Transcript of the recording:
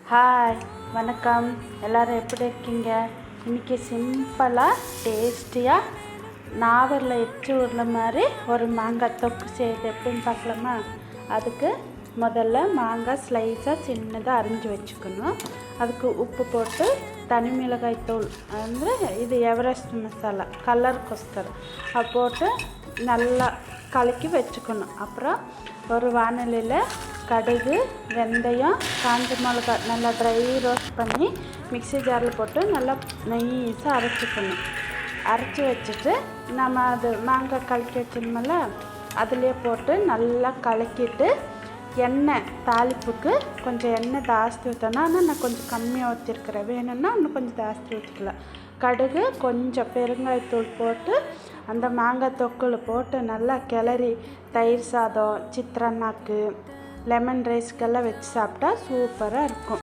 Hi, வணக்கம். எல்லோரும் எப்படி இருக்கீங்க? இன்றைக்கி சிம்பிளாக டேஸ்டியாக நாவலில் எச்சு உருளை மாதிரி ஒரு மாங்காய் தொக்கு செய்யுது எப்படின்னு பார்க்கலாமா? அதுக்கு முதல்ல மாங்காய் ஸ்லைஸாக சின்னதாக அரிஞ்சு வச்சுக்கணும். அதுக்கு உப்பு போட்டு தனி மிளகாய் தூள் இது எவரெஸ்ட் மசாலா கலருக்கொஸ்கரம் அது போட்டு நல்லா கலக்கி வச்சுக்கணும். அப்புறம் ஒரு வாணலியில் கடுகு, வெந்தயம், காஞ்ச மிளகாய் நல்லா ட்ரை ரோஸ்ட் பண்ணி மிக்ஸி ஜாரில் போட்டு நல்லா நைஸாக அரைச்சிக்கணும். அரைச்சி வச்சுட்டு நம்ம அது மாங்காய் கலக்கி வச்சிருந்தோம்ல அதுலேயே போட்டு நல்லா கலக்கிட்டு எண்ணெய் தாளிப்புக்கு கொஞ்சம் எண்ணெய் ஜாஸ்தி ஊற்றணும். ஆனால் நான் கொஞ்சம் கம்மியாக ஊற்றிருக்கிறேன். வேணும்னா இன்னும் கொஞ்சம் ஜாஸ்தி ஊற்றிக்கலாம். கடுகு, கொஞ்சம் பெருங்காயத்தூள் போட்டு அந்த மாங்காய் தொக்குல போட்டு நல்லா கிளறி தயிர் சாதம், சித்திரன்னாக்கு, லெமன் ரைஸ்க்கெல்லாம் வச்சு சாப்பிட்டா சூப்பராக இருக்கும்.